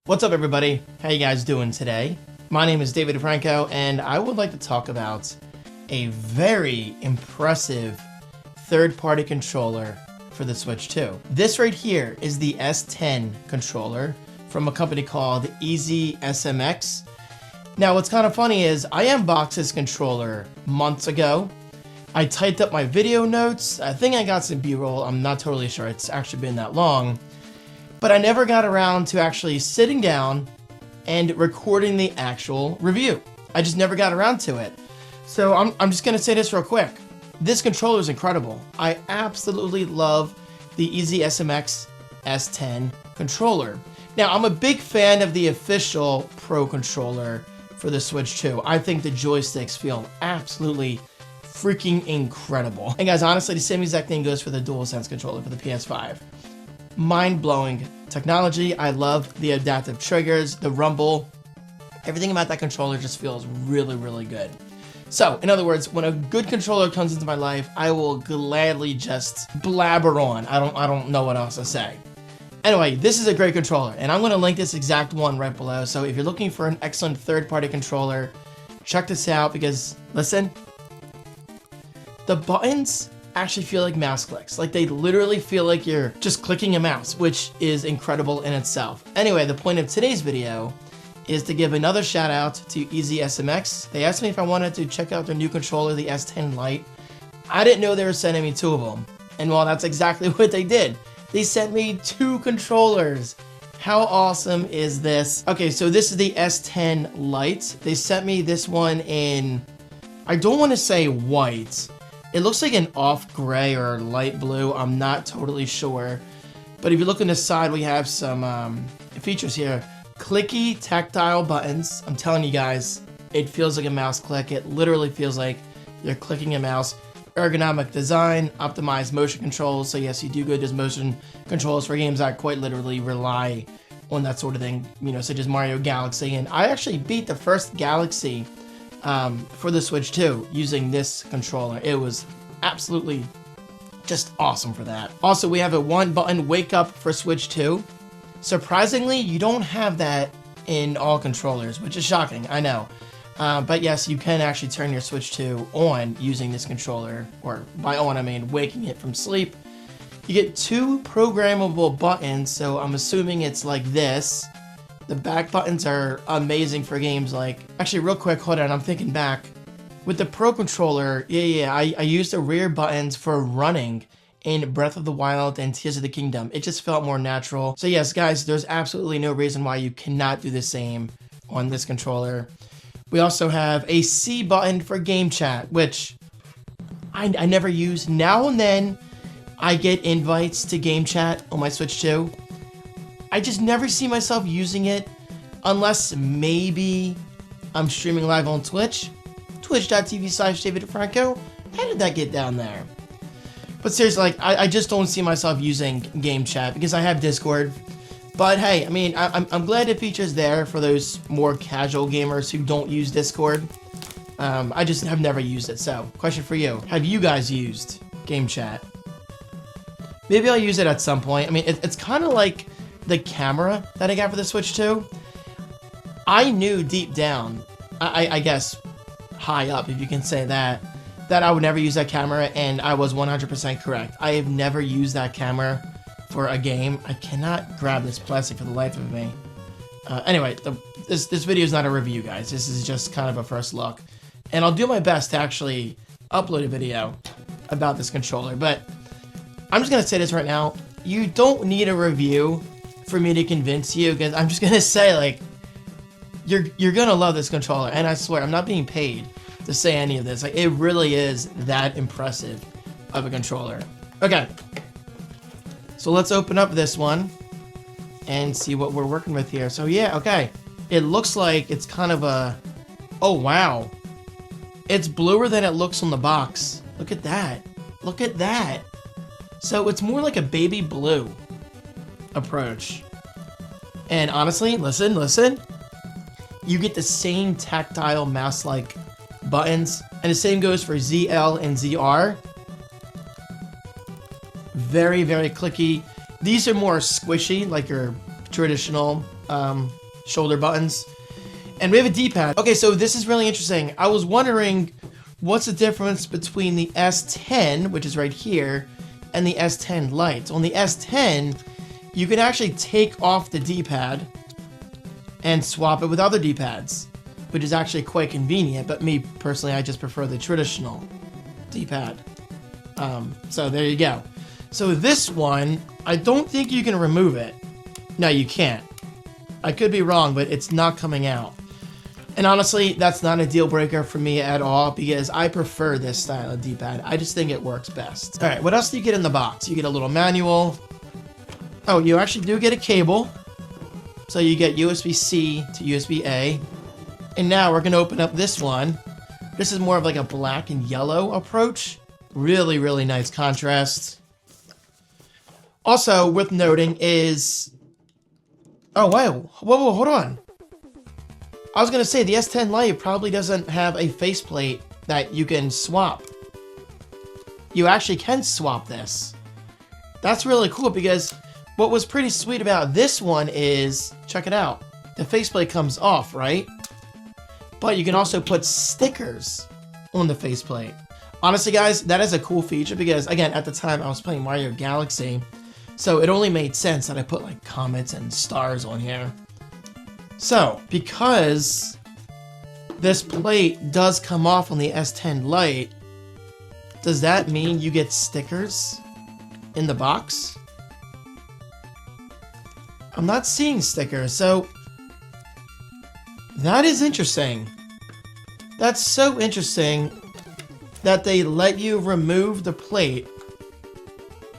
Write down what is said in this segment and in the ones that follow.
What's up, everybody? How you guys doing today? My name is David DeFranco, and I would like to talk about a very impressive third-party controller for the Switch 2. This right here is the S10 controller from a company called EasySMX. Now, what's kind of funny is I unboxed this controller months ago. I typed up my video notes. I think I got some B-roll. I'm not totally sure. It's actually been that long. But I never got around to actually sitting down and recording the actual review. I just never got around to it. So I'm just gonna say this real quick. This controller is incredible. I absolutely love the EasySMX S10 controller. Now, I'm a big fan of the official Pro controller for the Switch 2. I think the joysticks feel absolutely freaking incredible. And guys, honestly, the same exact thing goes for the DualSense controller for the PS5. Mind-blowing technology. I love the adaptive triggers, the rumble. Everything about that controller just feels really, really good. So, in other words, when a good controller comes into my life, I will gladly just blabber on. I don't know what else to say. Anyway, this is a great controller, and I'm going to link this exact one right below. So if you're looking for an excellent third-party controller, check this out because, listen, the buttons actually feel like mouse clicks. Like, they literally feel like you're just clicking a mouse, which is incredible in itself. Anyway, the point of today's video is to give another shout out to EasySMX. They asked me if I wanted to check out their new controller, the S10 Lite. I didn't know they were sending me two of them. And well, that's exactly what they did. They sent me two controllers. How awesome is this? Okay, so this is the S10 Lite. They sent me this one in, I don't want to say white. It looks like an off gray or light blue. I'm not totally sure. But if you look on the side, we have some features here. Clicky tactile buttons. I'm telling you guys, it feels like a mouse click. It literally feels like you're clicking a mouse. Ergonomic design, optimized motion controls. So yes, you do good as motion controls for games that quite literally rely on that sort of thing, you know, such as Mario Galaxy. And I actually beat the first Galaxy for the Switch 2 using this controller. It was absolutely just awesome for that. Also, we have a one button wake up for Switch 2. Surprisingly, you don't have that in all controllers, which is shocking, I know. But yes, you can actually turn your Switch 2 on using this controller, or by on I mean waking it from sleep. You get two programmable buttons, so I'm assuming it's like this. The back buttons are amazing for games like... Actually, real quick, hold on, I'm thinking back. With the Pro controller, I used the rear buttons for running in Breath of the Wild and Tears of the Kingdom. It just felt more natural. So yes, guys, there's absolutely no reason why you cannot do the same on this controller. We also have a C button for game chat, which I never use. Now and then, I get invites to game chat on my Switch 2. I just never see myself using it unless maybe I'm streaming live on Twitch. Twitch.tv/David DeFranco. How did that get down there? But seriously, like, I just don't see myself using game chat because I have Discord. But hey, I mean, I'm glad the feature's there for those more casual gamers who don't use Discord. I just have never used it. So, question for you. Have you guys used game chat? Maybe I'll use it at some point. I mean, it's kind of like the camera that I got for the Switch 2. I knew deep down, I guess high up, if you can say that I would never use that camera, and I was 100% correct. I have never used that camera for a game. I cannot grab this plastic for the life of me. Anyway, this video is not a review, guys. This is just kind of a first look. And I'll do my best to actually upload a video about this controller, but I'm just going to say this right now. You don't need a review for me to convince you, because I'm just going to say, like, you're going to love this controller, and I swear, I'm not being paid to say any of this. Like, it really is that impressive of a controller. Okay. So let's open up this one and see what we're working with here. So yeah, okay. It looks like it's kind of a... Oh, wow. It's bluer than it looks on the box. Look at that. Look at that. So it's more like a baby blue approach. And honestly, listen. You get the same tactile mouse-like buttons. And the same goes for ZL and ZR. Very, very clicky. These are more squishy, like your traditional shoulder buttons. And we have a D-pad. Okay, so this is really interesting. I was wondering what's the difference between the S10, which is right here, and the S10 Lite. On the S10, you can actually take off the D-pad and swap it with other D-pads, which is actually quite convenient. But me, personally, I just prefer the traditional D-pad. So there you go. So this one, I don't think you can remove it. No, you can't. I could be wrong, but it's not coming out. And honestly, that's not a deal breaker for me at all because I prefer this style of D-pad. I just think it works best. All right, what else do you get in the box? You get a little manual. Oh, you actually do get a cable. So you get USB-C to USB-A. And now we're gonna open up this one. This is more of like a black and yellow approach. Really, really nice contrast. Also, worth noting is... Oh, wow. Whoa, hold on. I was gonna say, the S10 Lite probably doesn't have a faceplate that you can swap. You actually can swap this. That's really cool because what was pretty sweet about this one is, check it out, the faceplate comes off, right? But you can also put stickers on the faceplate. Honestly, guys, that is a cool feature because, again, at the time I was playing Mario Galaxy, so it only made sense that I put like comets and stars on here. So, because this plate does come off on the S10 Lite, does that mean you get stickers in the box? I'm not seeing stickers, so that is interesting. That's so interesting that they let you remove the plate,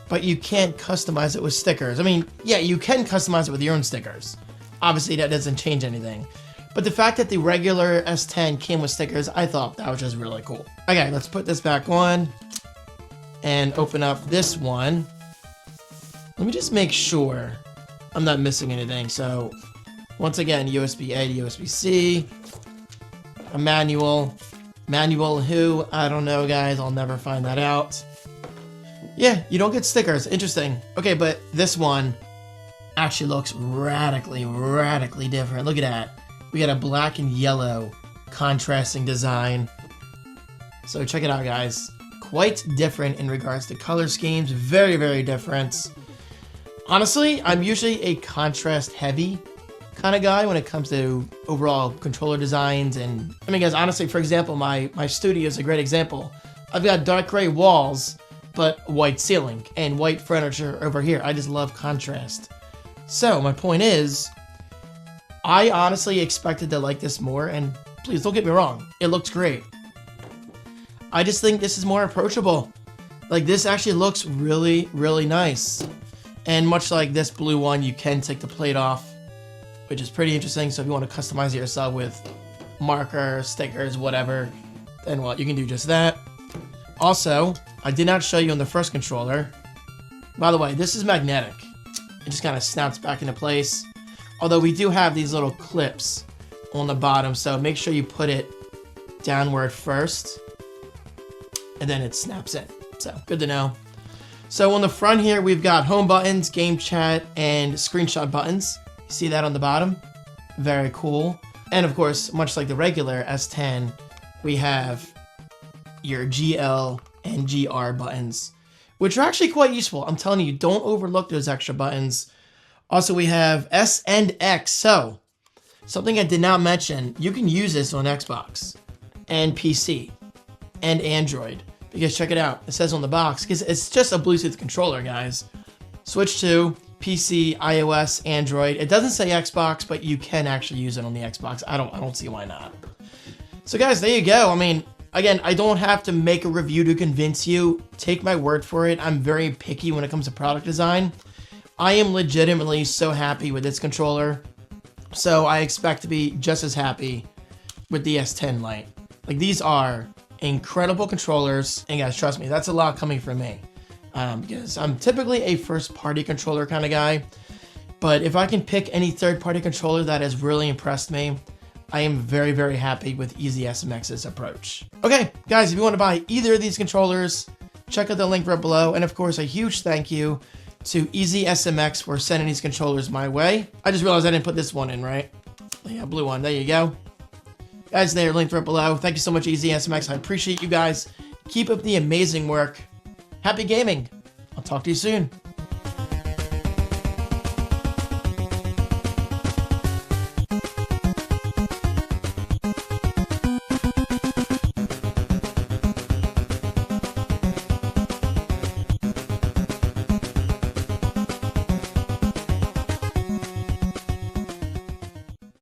but you can't customize it with stickers. I mean, yeah, you can customize it with your own stickers. Obviously, that doesn't change anything. But the fact that the regular S10 came with stickers, I thought that was just really cool. Okay, let's put this back on and open up this one. Let me just make sure I'm not missing anything. So, once again, USB-A to USB-C, a manual. Manual who? I don't know, guys. I'll never find that out. Yeah, you don't get stickers. Interesting. Okay, but this one actually looks radically different. Look at that. We got a black and yellow contrasting design. So check it out, guys. Quite different in regards to color schemes. Very different. Honestly, I'm usually a contrast heavy kind of guy when it comes to overall controller designs. And I mean, guys, honestly, for example, my studio is a great example. I've got dark gray walls, but white ceiling and white furniture over here. I just love contrast. So my point is, I honestly expected to like this more, and please don't get me wrong, it looks great. I just think this is more approachable. Like, this actually looks really nice. And much like this blue one, you can take the plate off, which is pretty interesting. So if you want to customize it yourself with marker, stickers, whatever, then what, you can do just that. Also, I did not show you on the first controller. By the way, this is magnetic. It just kind of snaps back into place. Although we do have these little clips on the bottom, so make sure you put it downward first, and then it snaps in. So, good to know. So on the front here, we've got home buttons, game chat, and screenshot buttons. You see that on the bottom? Very cool. And of course, much like the regular S10, we have your GL and GR buttons, which are actually quite useful. I'm telling you, don't overlook those extra buttons. Also, we have S and X. So, something I did not mention, you can use this on Xbox and PC and Android. Because check it out, it says on the box, because it's just a Bluetooth controller, guys. Switch to PC, iOS, Android. It doesn't say Xbox, but you can actually use it on the Xbox. I don't see why not. So guys, there you go. I mean, again, I don't have to make a review to convince you. Take my word for it. I'm very picky when it comes to product design. I am legitimately so happy with this controller. So I expect to be just as happy with the S10 Lite. Like, these are incredible controllers. And guys, trust me, that's a lot coming from me. Because I'm typically a first-party controller kind of guy. But if I can pick any third-party controller that has really impressed me, I am very happy with EasySMX's approach. Okay, guys, if you want to buy either of these controllers, check out the link right below. And of course, a huge thank you to EasySMX for sending these controllers my way. I just realized I didn't put this one in, right? Yeah, blue one. There you go. Guys, they are linked right below. Thank you so much, EasySMX. I appreciate you guys. Keep up the amazing work. Happy gaming. I'll talk to you soon.